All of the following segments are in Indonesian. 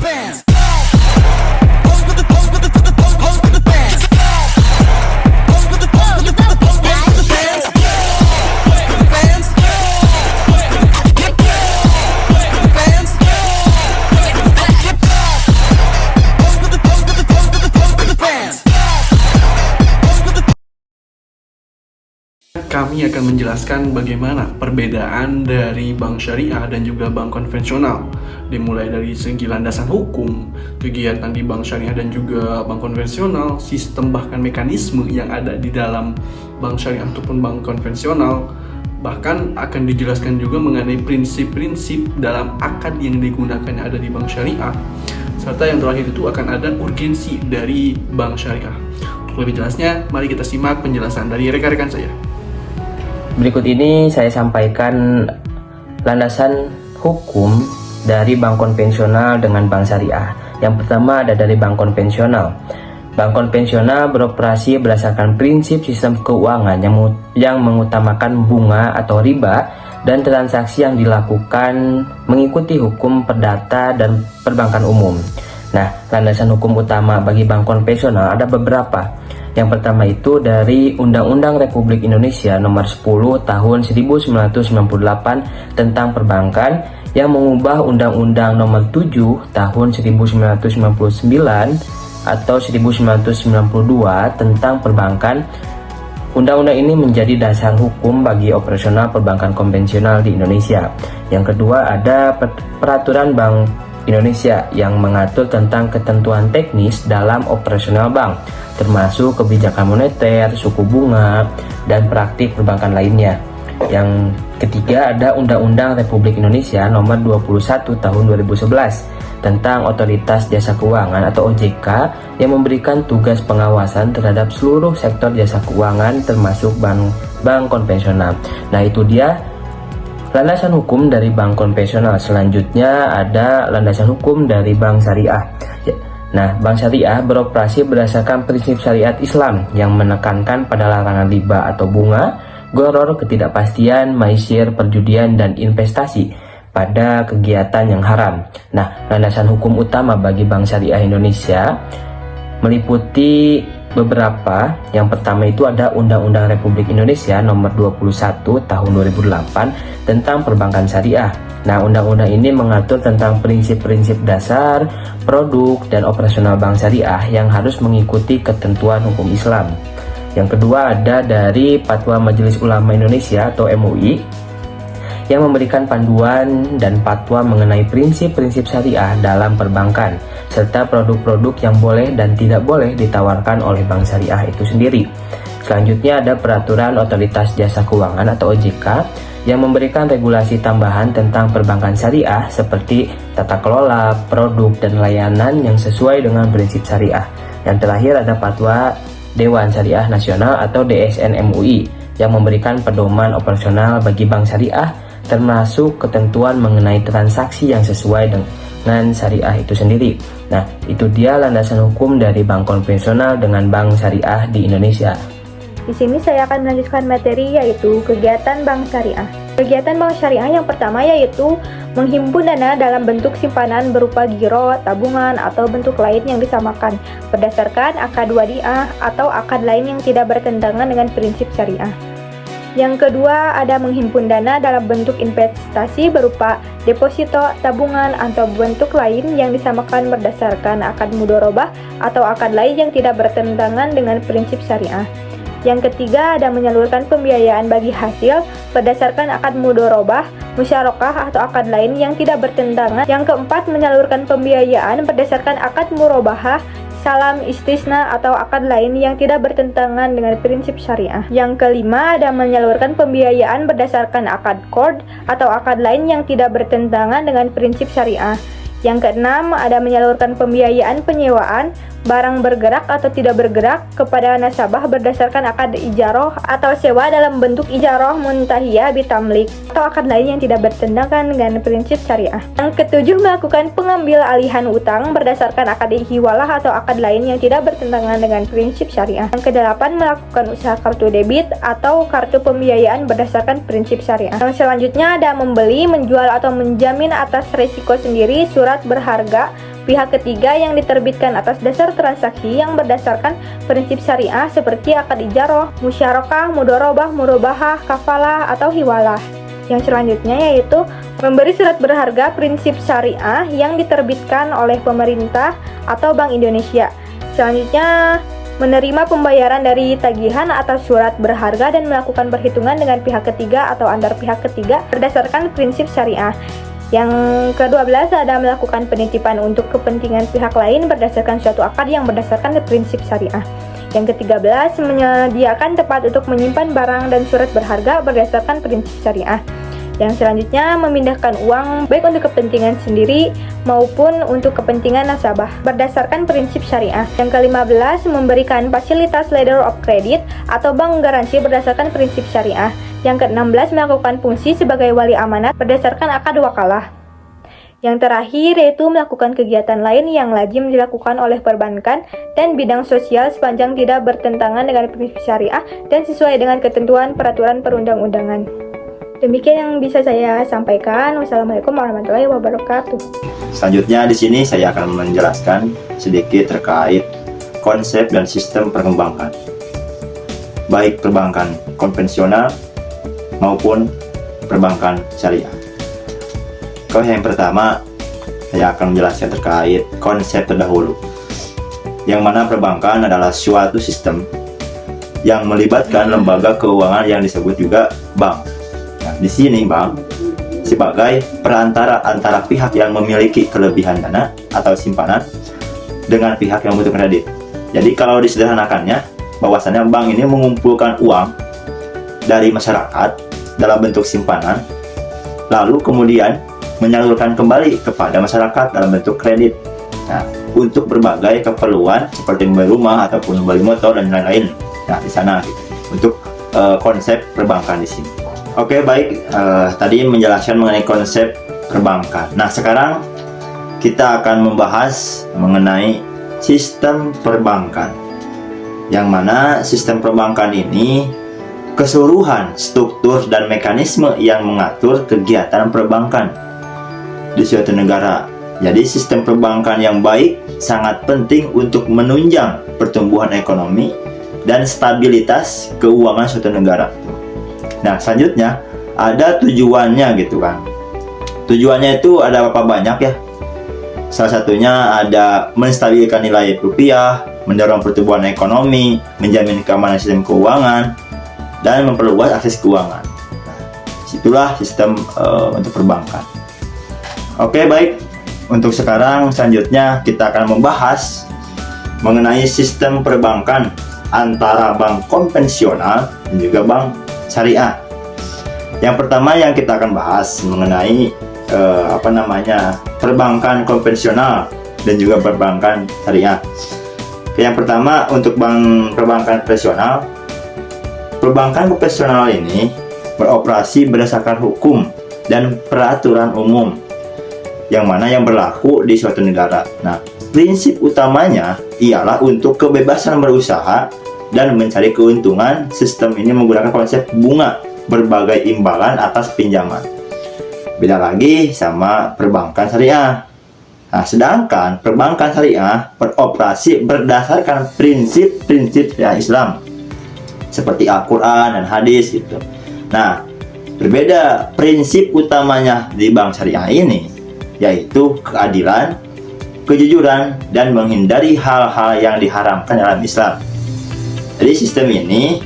fans. Kami akan menjelaskan bagaimana perbedaan dari bank syariah dan juga bank konvensional, dimulai dari segi landasan hukum, kegiatan di bank syariah dan juga bank konvensional, sistem bahkan mekanisme yang ada di dalam bank syariah ataupun bank konvensional. Bahkan akan dijelaskan juga mengenai prinsip-prinsip dalam akad yang digunakan yang ada di bank syariah. Serta yang terakhir itu akan ada urgensi dari bank syariah. Untuk lebih jelasnya, mari kita simak penjelasan dari rekan-rekan saya. Berikut ini saya sampaikan landasan hukum dari bank konvensional dengan bank syariah. Yang pertama ada dari bank konvensional. Bank konvensional beroperasi berdasarkan prinsip sistem keuangan yang mengutamakan bunga atau riba dan transaksi yang dilakukan mengikuti hukum perdata dan perbankan umum. Nah, landasan hukum utama bagi bank konvensional ada beberapa. Yang pertama itu dari Undang-Undang Republik Indonesia Nomor 10 Tahun 1998 tentang Perbankan yang mengubah Undang-Undang Nomor 7 Tahun 1999 atau 1992 tentang Perbankan. Undang-undang ini menjadi dasar hukum bagi operasional perbankan konvensional di Indonesia. Yang kedua ada Peraturan Bank Indonesia yang mengatur tentang ketentuan teknis dalam operasional bank, termasuk kebijakan moneter, suku bunga, dan praktik perbankan lainnya. Yang ketiga ada Undang-Undang Republik Indonesia Nomor 21 Tahun 2011 tentang Otoritas Jasa Keuangan atau OJK yang memberikan tugas pengawasan terhadap seluruh sektor jasa keuangan termasuk bank konvensional. Nah, itu dia landasan hukum dari bank konvensional. Selanjutnya ada landasan hukum dari bank syariah. Nah, bank syariah beroperasi berdasarkan prinsip syariat Islam yang menekankan pada larangan riba atau bunga, gharar, ketidakpastian, maisir, perjudian, dan investasi pada kegiatan yang haram. Nah, landasan hukum utama bagi bank syariah Indonesia meliputi beberapa. Yang pertama itu ada Undang-Undang Republik Indonesia Nomor 21 Tahun 2008 tentang Perbankan Syariah. Nah, undang-undang ini mengatur tentang prinsip-prinsip dasar, produk, dan operasional bank syariah yang harus mengikuti ketentuan hukum Islam. Yang kedua ada dari Fatwa Majelis Ulama Indonesia atau MUI yang memberikan panduan dan fatwa mengenai prinsip-prinsip syariah dalam perbankan serta produk-produk yang boleh dan tidak boleh ditawarkan oleh bank syariah itu sendiri. Selanjutnya ada Peraturan Otoritas Jasa Keuangan atau OJK yang memberikan regulasi tambahan tentang perbankan syariah seperti tata kelola, produk, dan layanan yang sesuai dengan prinsip syariah. Yang terakhir ada Fatwa Dewan Syariah Nasional atau DSN MUI yang memberikan pedoman operasional bagi bank syariah termasuk ketentuan mengenai transaksi yang sesuai dengan syariah itu sendiri. Nah, itu dia landasan hukum dari bank konvensional dengan bank syariah di Indonesia. Di sini saya akan melanjutkan materi yaitu kegiatan bank syariah. Kegiatan bank syariah yang pertama yaitu menghimpun dana dalam bentuk simpanan berupa giro, tabungan, atau bentuk lain yang disamakan berdasarkan akad wadiah atau akad lain yang tidak bertentangan dengan prinsip syariah. Yang kedua ada menghimpun dana dalam bentuk investasi berupa deposito, tabungan, atau bentuk lain yang disamakan berdasarkan akad mudharabah atau akad lain yang tidak bertentangan dengan prinsip syariah. Yang ketiga ada menyalurkan pembiayaan bagi hasil berdasarkan akad mudharabah, musyarakah, atau akad lain yang tidak bertentangan. Yang keempat menyalurkan pembiayaan berdasarkan akad murabahah, salam, istisna, atau akad lain yang tidak bertentangan dengan prinsip syariah. Yang kelima ada menyalurkan pembiayaan berdasarkan akad qard atau akad lain yang tidak bertentangan dengan prinsip syariah. Yang keenam ada menyalurkan pembiayaan penyewaan barang bergerak atau tidak bergerak kepada nasabah berdasarkan akad ijaroh atau sewa dalam bentuk ijaroh muntahiyah bitamlik atau akad lain yang tidak bertentangan dengan prinsip syariah. Yang ketujuh melakukan pengambil alihan utang berdasarkan akad hiwalah atau akad lain yang tidak bertentangan dengan prinsip syariah. Yang kedelapan melakukan usaha kartu debit atau kartu pembiayaan berdasarkan prinsip syariah. Yang selanjutnya ada membeli, menjual, atau menjamin atas risiko sendiri surat berharga pihak ketiga yang diterbitkan atas dasar transaksi yang berdasarkan prinsip syariah seperti akad ijaroh, musyarakah, mudorobah, murobahah, kafalah, atau hiwalah. Yang selanjutnya yaitu memberi surat berharga prinsip syariah yang diterbitkan oleh pemerintah atau Bank Indonesia. Selanjutnya, menerima pembayaran dari tagihan atas surat berharga dan melakukan perhitungan dengan pihak ketiga atau antar pihak ketiga berdasarkan prinsip syariah. Yang ke-12 ada melakukan penitipan untuk kepentingan pihak lain berdasarkan suatu akad yang berdasarkan prinsip syariah. Yang ke-13 menyediakan tempat untuk menyimpan barang dan surat berharga berdasarkan prinsip syariah. Yang selanjutnya memindahkan uang baik untuk kepentingan sendiri maupun untuk kepentingan nasabah berdasarkan prinsip syariah. Yang ke-15 memberikan fasilitas letter of credit atau bank garansi berdasarkan prinsip syariah. Yang ke-16 melakukan fungsi sebagai wali amanat berdasarkan akad wakalah. Yang terakhir yaitu melakukan kegiatan lain yang lazim dilakukan oleh perbankan dan bidang sosial sepanjang tidak bertentangan dengan prinsip syariah dan sesuai dengan ketentuan peraturan perundang-undangan. Demikian yang bisa saya sampaikan. Wassalamualaikum warahmatullahi wabarakatuh. Selanjutnya di sini saya akan menjelaskan sedikit terkait konsep dan sistem perbankan, baik perbankan konvensional maupun perbankan syariah. Yang pertama, saya akan menjelaskan terkait konsep terdahulu, yang mana perbankan adalah suatu sistem yang melibatkan lembaga keuangan yang disebut juga bank. Nah, di sini bank sebagai perantara antara pihak yang memiliki kelebihan dana atau simpanan dengan pihak yang butuh kredit. Jadi kalau disederhanakannya, bahwasannya bank ini mengumpulkan uang dari masyarakat dalam bentuk simpanan, lalu kemudian menyalurkan kembali kepada masyarakat dalam bentuk kredit. Nah, untuk berbagai keperluan seperti membeli rumah ataupun membeli motor dan lain-lain. Nah, di sana gitu. Untuk konsep perbankan di sini. Oke, baik. Tadi menjelaskan mengenai konsep perbankan. Nah, sekarang kita akan membahas mengenai sistem perbankan. Yang mana sistem perbankan ini keseluruhan struktur dan mekanisme yang mengatur kegiatan perbankan di suatu negara. Jadi sistem perbankan yang baik sangat penting untuk menunjang pertumbuhan ekonomi dan stabilitas keuangan suatu negara. Nah, selanjutnya ada tujuannya gitu kan. Tujuannya itu ada apa banyak ya. Salah satunya ada menstabilkan nilai rupiah, mendorong pertumbuhan ekonomi, menjamin keamanan sistem keuangan, dan memperluas akses keuangan. Nah, itulah sistem untuk perbankan. Oke, baik. Untuk sekarang selanjutnya kita akan membahas mengenai sistem perbankan antara bank konvensional dan juga bank syariah. Yang pertama yang kita akan bahas mengenai perbankan konvensional dan juga perbankan syariah. Yang pertama untuk perbankan konvensional. Perbankan konvensional ini beroperasi berdasarkan hukum dan peraturan umum yang mana yang berlaku di suatu negara. Nah, prinsip utamanya ialah untuk kebebasan berusaha dan mencari keuntungan. Sistem ini menggunakan konsep bunga berbagai imbalan atas pinjaman. Beda lagi sama perbankan syariah. Nah, sedangkan perbankan syariah beroperasi berdasarkan prinsip-prinsip Islam seperti Al-Quran dan hadis gitu. Nah, berbeda prinsip utamanya di bank syariah ini, yaitu keadilan, kejujuran, dan menghindari hal-hal yang diharamkan dalam Islam. Jadi sistem ini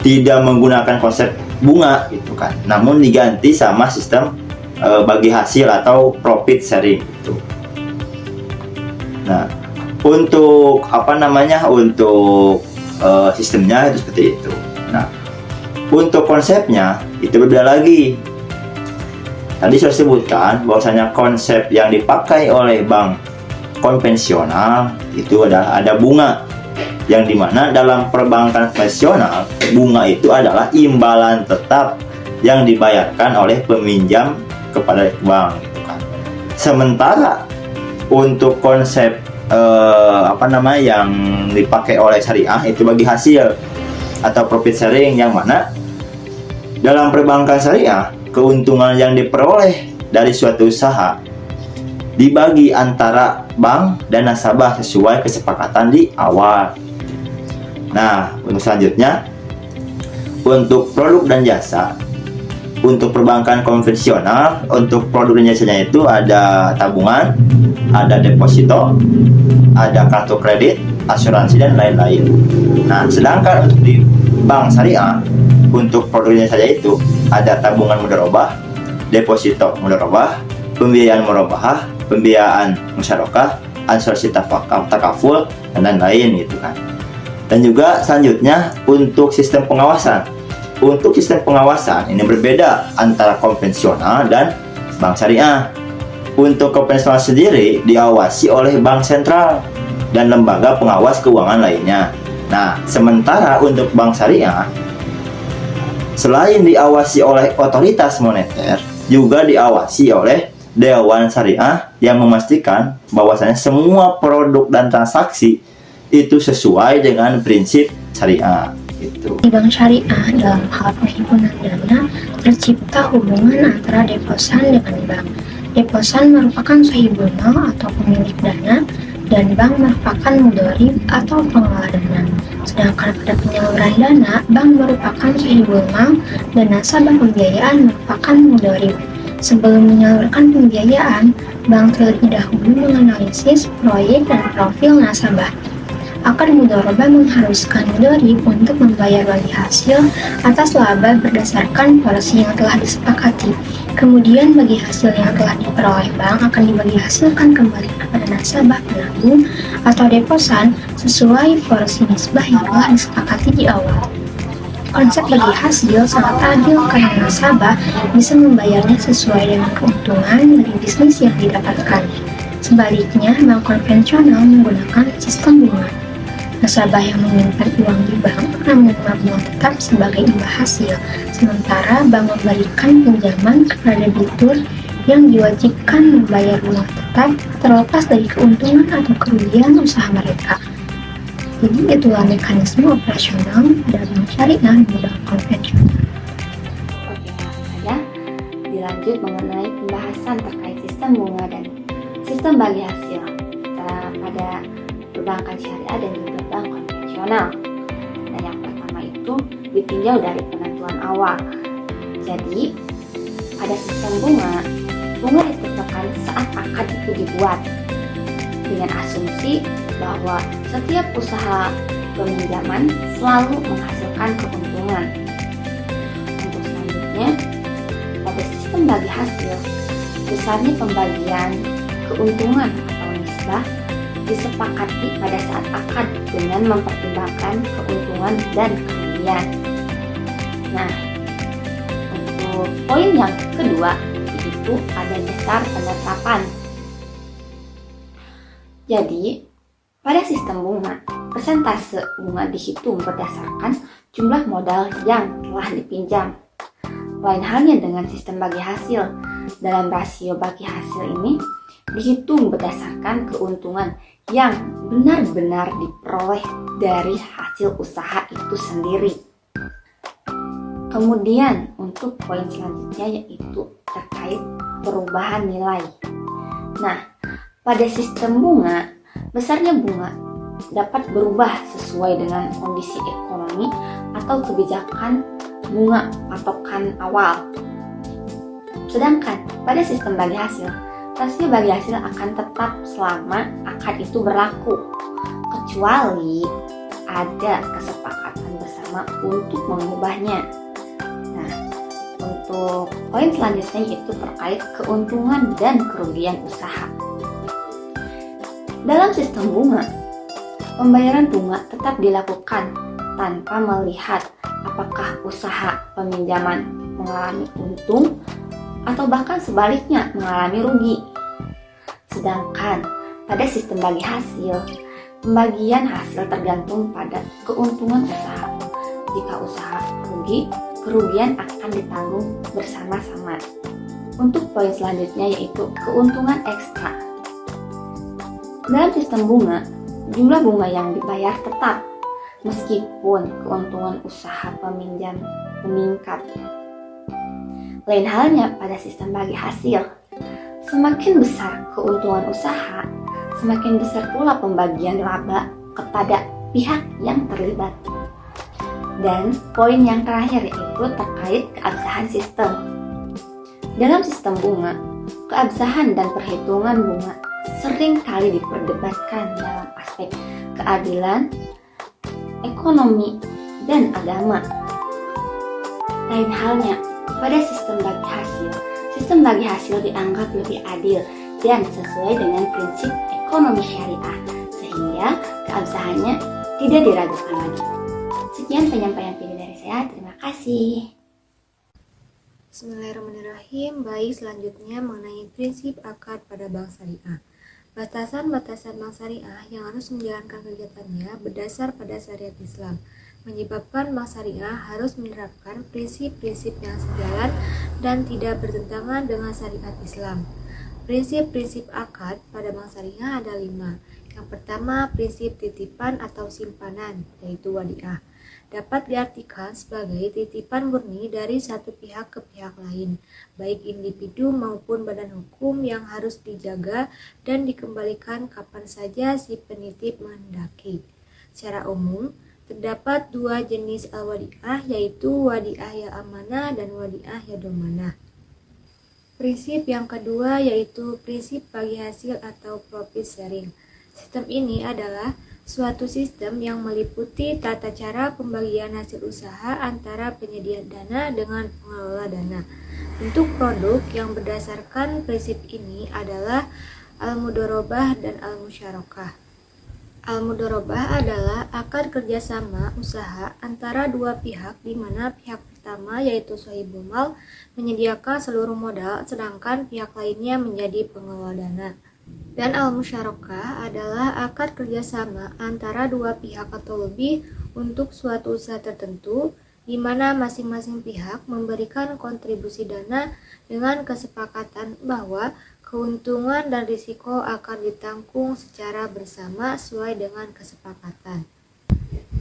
tidak menggunakan konsep bunga gitu kan, namun diganti sama sistem bagi hasil atau profit sharing gitu. Nah, untuk sistemnya itu seperti itu. Nah, untuk konsepnya itu berbeda lagi. Tadi saya sebutkan bahwasanya konsep yang dipakai oleh bank konvensional itu ada bunga, yang dimana dalam perbankan konvensional bunga itu adalah imbalan tetap yang dibayarkan oleh peminjam kepada bank gitu kan. Sementara untuk konsep yang dipakai oleh syariah itu bagi hasil atau profit sharing, yang mana dalam perbankan syariah keuntungan yang diperoleh dari suatu usaha dibagi antara bank dan nasabah sesuai kesepakatan di awal. Nah, untuk selanjutnya, untuk produk dan jasa, untuk perbankan konvensional, untuk produk dan jasanya itu ada tabungan, ada deposito, ada kartu kredit, asuransi, dan lain-lain. Nah, sedangkan untuk di bank syariah, untuk produknya saja itu ada tabungan mudharabah, deposito mudharabah, pembiayaan murabahah, pembiayaan musyarakah, asuransi takaful, dan lain-lain gitu kan. Dan juga selanjutnya untuk sistem pengawasan. Untuk sistem pengawasan ini berbeda antara konvensional dan bank syariah. Untuk konvensional sendiri diawasi oleh bank sentral dan lembaga pengawas keuangan lainnya. Nah, sementara untuk bank syariah, selain diawasi oleh otoritas moneter, juga diawasi oleh Dewan Syariah yang memastikan bahwasanya semua produk dan transaksi itu sesuai dengan prinsip syariah. Gitu. Di bank syariah, dalam hal perhimpunan dana, tercipta hubungan antara deposan dengan bank. Deposan merupakan sahibul mal atau pemilik dana, dan bank merupakan mudharib atau pengelola dana. Sedangkan pada penyaluran dana, bank merupakan sahibul mal dan nasabah pembiayaan merupakan mudharib. Sebelum menyalurkan pembiayaan, bank terlebih dahulu menganalisis proyek dan profil nasabah. Akad mudharabah mengharuskan mudharib untuk membayar bagi hasil atas laba berdasarkan polisi yang telah disepakati. Kemudian bagi hasil yang telah diperoleh bank akan dibagi hasilkan kembali kepada nasabah penanggung atau deposan sesuai polisi nisbah yang telah disepakati di awal. Konsep bagi hasil sangat adil karena nasabah bisa membayarnya sesuai dengan keuntungan dari bisnis yang didapatkan. Sebaliknya, bank konvensional menggunakan sistem bunga. Nasabah yang menyimpan uang di bank akan menerima bunga tetap sebagai imbal hasil, sementara bank memberikan pinjaman kepada debitur yang diwajibkan membayar bunga tetap terlepas dari keuntungan atau kerugian usaha mereka. Jadi itulah mekanisme operasional pada bank syariah dan bank konvensional. Oke, langsung saja dilanjut mengenai pembahasan terkait sistem bunga dan sistem bagi hasil pada perbankan syariah dan juga bank konvensional. Nah, yang pertama itu ditinjau dari penentuan awal. Jadi, pada sistem bunga ditentukan saat akad itu dibuat dengan asumsi bahwa setiap usaha peminjaman selalu menghasilkan keuntungan. Untuk selanjutnya, pada sistem bagi hasil, besarnya pembagian keuntungan atau nisbah disepakati pada saat akad dengan mempertimbangkan keuntungan dan kerugian. Nah, untuk poin yang kedua, yaitu ada dasar penetapan. Jadi, pada sistem bunga, persentase bunga dihitung berdasarkan jumlah modal yang telah dipinjam. Lain halnya dengan sistem bagi hasil. Dalam rasio bagi hasil ini dihitung berdasarkan keuntungan yang benar-benar diperoleh dari hasil usaha itu sendiri. Kemudian untuk poin selanjutnya yaitu terkait perubahan nilai. Nah, pada sistem bunga, besarnya bunga dapat berubah sesuai dengan kondisi ekonomi atau kebijakan bunga patokan awal. Sedangkan pada sistem bagi hasil, rasio bagi hasil akan tetap selama akad itu berlaku, kecuali ada kesepakatan bersama untuk mengubahnya. Nah, untuk poin selanjutnya yaitu terkait keuntungan dan kerugian usaha. Dalam sistem bunga, pembayaran bunga tetap dilakukan tanpa melihat apakah usaha peminjaman mengalami untung atau bahkan sebaliknya mengalami rugi. Sedangkan pada sistem bagi hasil, pembagian hasil tergantung pada keuntungan usaha. Jika usaha rugi, kerugian akan ditanggung bersama-sama. Untuk poin selanjutnya yaitu keuntungan ekstra. Dalam sistem bunga, jumlah bunga yang dibayar tetap meskipun keuntungan usaha peminjam meningkat. Lain halnya pada sistem bagi hasil. Semakin besar keuntungan usaha, semakin besar pula pembagian laba kepada pihak yang terlibat. Dan poin yang terakhir yaitu terkait keabsahan sistem. Dalam sistem bunga, keabsahan dan perhitungan bunga sering kali diperdebatkan dalam aspek keadilan, ekonomi, dan agama. Lain halnya, pada sistem bagi hasil dianggap lebih adil dan sesuai dengan prinsip ekonomi syariah, sehingga keabsahannya tidak diragukan lagi. Sekian penyampaian video dari saya, terima kasih. Bismillahirrahmanirrahim. Baik, selanjutnya mengenai prinsip akad pada bank syariah. Batasan-batasan bank syariah yang harus menjalankan kegiatannya berdasar pada syariat Islam, menyebabkan bank syariah harus menerapkan prinsip-prinsip yang sejalan dan tidak bertentangan dengan syariat Islam. Prinsip-prinsip akad pada bank syariah ada 5. Yang pertama, prinsip titipan atau simpanan, yaitu wadiah. Dapat diartikan sebagai titipan murni dari satu pihak ke pihak lain, baik individu maupun badan hukum yang harus dijaga dan dikembalikan kapan saja si penitip menghendaki. Secara umum, terdapat 2 jenis al-wadiah, yaitu wadiah ya amanah dan wadiah ya domanah. Prinsip yang kedua yaitu prinsip bagi hasil atau profit sharing. Sistem ini adalah suatu sistem yang meliputi tata cara pembagian hasil usaha antara penyedia dana dengan pengelola dana. Bentuk produk yang berdasarkan prinsip ini adalah al-mudharabah dan al-musyarakah. Al-mudharabah adalah akad kerjasama usaha antara dua pihak di mana pihak pertama yaitu shahibul mal menyediakan seluruh modal sedangkan pihak lainnya menjadi pengelola dana. Dan al-musyarakah adalah akad kerjasama antara dua pihak atau lebih untuk suatu usaha tertentu di mana masing-masing pihak memberikan kontribusi dana dengan kesepakatan bahwa keuntungan dan risiko akan ditanggung secara bersama sesuai dengan kesepakatan.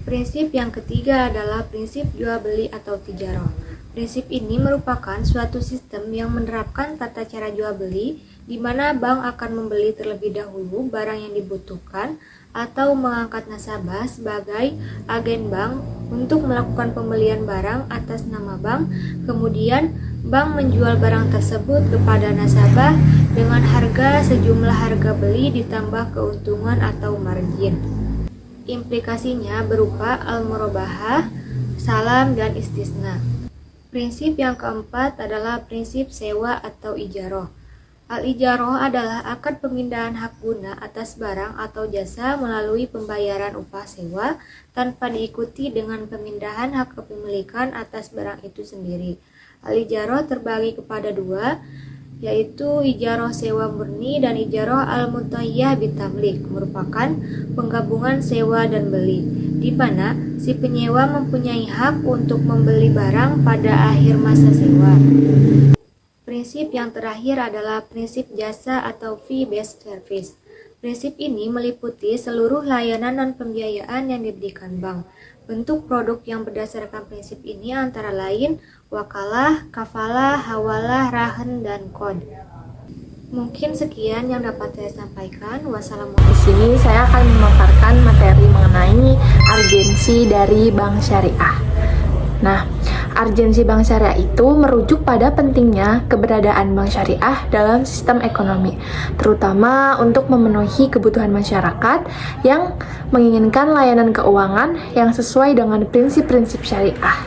Prinsip yang ketiga adalah prinsip jual beli atau tijarah. Prinsip ini merupakan suatu sistem yang menerapkan tata cara jual beli di mana bank akan membeli terlebih dahulu barang yang dibutuhkan atau mengangkat nasabah sebagai agen bank untuk melakukan pembelian barang atas nama bank, kemudian bank menjual barang tersebut kepada nasabah dengan harga sejumlah harga beli ditambah keuntungan atau margin. Implikasinya berupa al-murabahah, salam, dan istisna. Prinsip yang keempat adalah prinsip sewa atau ijarah. Al-ijarah adalah akad pemindahan hak guna atas barang atau jasa melalui pembayaran upah sewa tanpa diikuti dengan pemindahan hak kepemilikan atas barang itu sendiri. Al-ijarah terbagi kepada 2, yaitu ijarah sewa murni dan ijarah al-mutayyah bitamlik, merupakan penggabungan sewa dan beli, di mana si penyewa mempunyai hak untuk membeli barang pada akhir masa sewa. Prinsip yang terakhir adalah prinsip jasa atau fee-based service. Prinsip ini meliputi seluruh layanan dan pembiayaan yang diberikan bank. Bentuk produk yang berdasarkan prinsip ini antara lain wakalah, kafalah, hawalah, rahan, dan kod. Mungkin sekian yang dapat saya sampaikan. Wassalamualaikum. Di sini saya akan memaparkan materi mengenai urgensi dari bank syariah. Nah, urgensi bank syariah itu merujuk pada pentingnya keberadaan bank syariah dalam sistem ekonomi, terutama untuk memenuhi kebutuhan masyarakat yang menginginkan layanan keuangan yang sesuai dengan prinsip-prinsip syariah.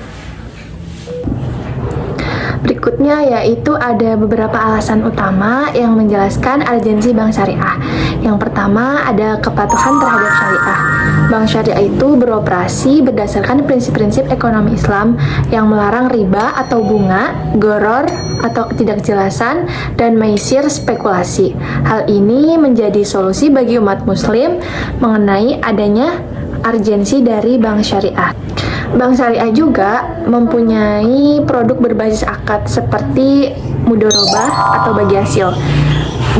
Berikutnya yaitu ada beberapa alasan utama yang menjelaskan urgensi bank syariah. Yang pertama ada kepatuhan terhadap syariah. Bank syariah itu beroperasi berdasarkan prinsip-prinsip ekonomi Islam yang melarang riba atau bunga, goror atau ketidakjelasan, dan maisir spekulasi. Hal ini menjadi solusi bagi umat muslim mengenai adanya urgensi dari bank syariah. Bank syariah juga mempunyai produk berbasis akad seperti mudharabah atau bagi hasil.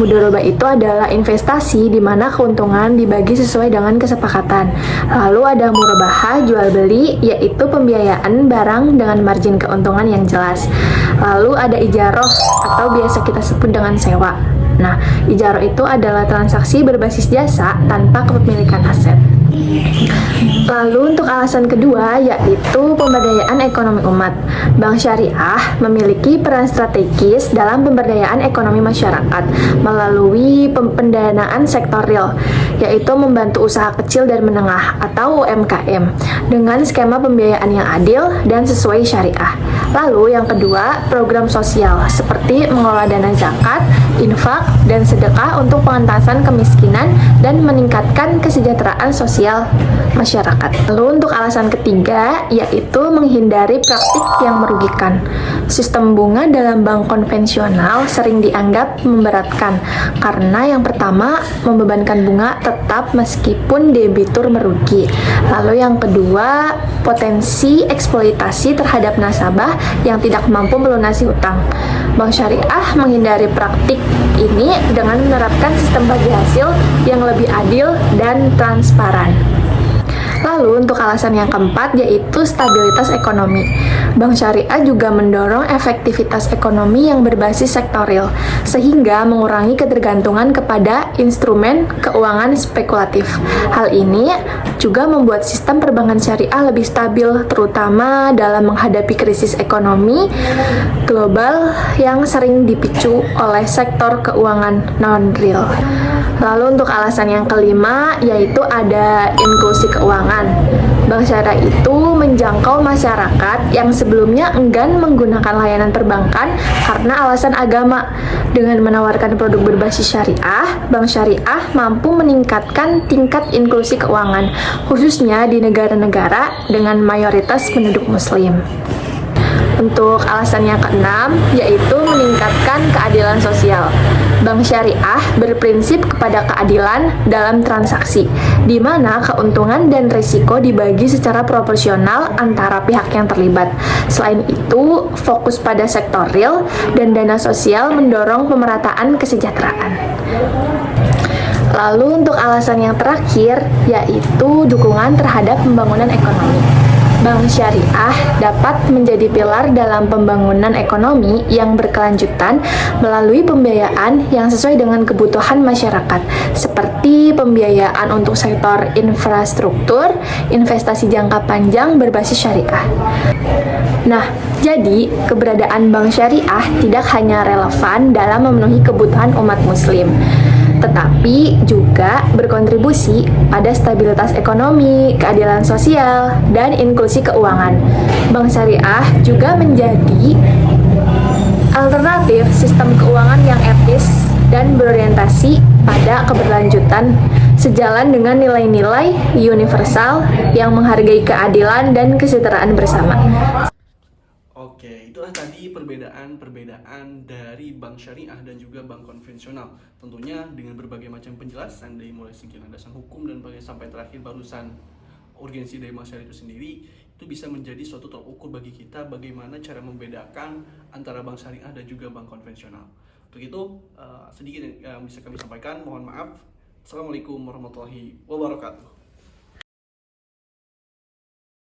Mudharabah itu adalah investasi di mana keuntungan dibagi sesuai dengan kesepakatan. Lalu ada murabahah, jual beli, yaitu pembiayaan barang dengan margin keuntungan yang jelas. Lalu ada ijarah atau biasa kita sebut dengan sewa. Nah, ijarah itu adalah transaksi berbasis jasa tanpa kepemilikan aset. Lalu untuk alasan kedua yaitu pemberdayaan ekonomi umat. Bank Syariah memiliki peran strategis dalam pemberdayaan ekonomi masyarakat melalui pendanaan sektor real, yaitu membantu usaha kecil dan menengah atau UMKM dengan skema pembiayaan yang adil dan sesuai syariah. Lalu yang kedua, program sosial seperti mengelola dana zakat, infak, dan sedekah untuk pengentasan kemiskinan dan meningkatkan kesejahteraan sosial masyarakat. Lalu untuk alasan ketiga yaitu menghindari praktik yang merugikan. Sistem bunga dalam bank konvensional sering dianggap memberatkan karena yang pertama membebankan bunga tetap meskipun debitur merugi. Lalu yang kedua, potensi eksploitasi terhadap nasabah yang tidak mampu melunasi hutang. Bank Syariah menghindari praktik ini dengan menerapkan sistem bagi hasil yang lebih adil dan transparan. Lalu untuk alasan yang keempat yaitu stabilitas ekonomi. Bank Syariah juga mendorong efektivitas ekonomi yang berbasis sektorial sehingga mengurangi ketergantungan kepada instrumen keuangan spekulatif. Hal ini juga membuat sistem perbankan syariah lebih stabil terutama dalam menghadapi krisis ekonomi global yang sering dipicu oleh sektor keuangan non-real. Lalu untuk alasan yang kelima yaitu ada inklusi keuangan. Bank Syariah itu menjangkau masyarakat yang sebelumnya enggan menggunakan layanan perbankan karena alasan agama. Dengan menawarkan produk berbasis syariah, Bank Syariah mampu meningkatkan tingkat inklusi keuangan, khususnya di negara-negara dengan mayoritas penduduk muslim. Untuk alasan yang keenam, yaitu meningkatkan keadilan sosial. Bank Syariah berprinsip kepada keadilan dalam transaksi, di mana keuntungan dan risiko dibagi secara proporsional antara pihak yang terlibat. Selain itu, fokus pada sektor real dan dana sosial mendorong pemerataan kesejahteraan. Lalu untuk alasan yang terakhir, yaitu dukungan terhadap pembangunan ekonomi. Bank Syariah dapat menjadi pilar dalam pembangunan ekonomi yang berkelanjutan melalui pembiayaan yang sesuai dengan kebutuhan masyarakat, seperti pembiayaan untuk sektor infrastruktur, investasi jangka panjang berbasis syariah. Nah, jadi keberadaan Bank Syariah tidak hanya relevan dalam memenuhi kebutuhan umat muslim, tetapi juga berkontribusi pada stabilitas ekonomi, keadilan sosial, dan inklusi keuangan. Bank Syariah juga menjadi alternatif sistem keuangan yang etis dan berorientasi pada keberlanjutan sejalan dengan nilai-nilai universal yang menghargai keadilan dan kesejahteraan bersama. Oke, itulah tadi perbedaan dari bank syariah dan juga bank konvensional. Tentunya dengan berbagai macam penjelasan dari mulai segi landasan hukum dan sampai terakhir barusan urgensi dari bank syariah itu sendiri, itu bisa menjadi suatu tolak ukur bagi kita bagaimana cara membedakan antara bank syariah dan juga bank konvensional. Untuk itu sedikit yang bisa kami sampaikan, mohon maaf. Assalamualaikum warahmatullahi wabarakatuh.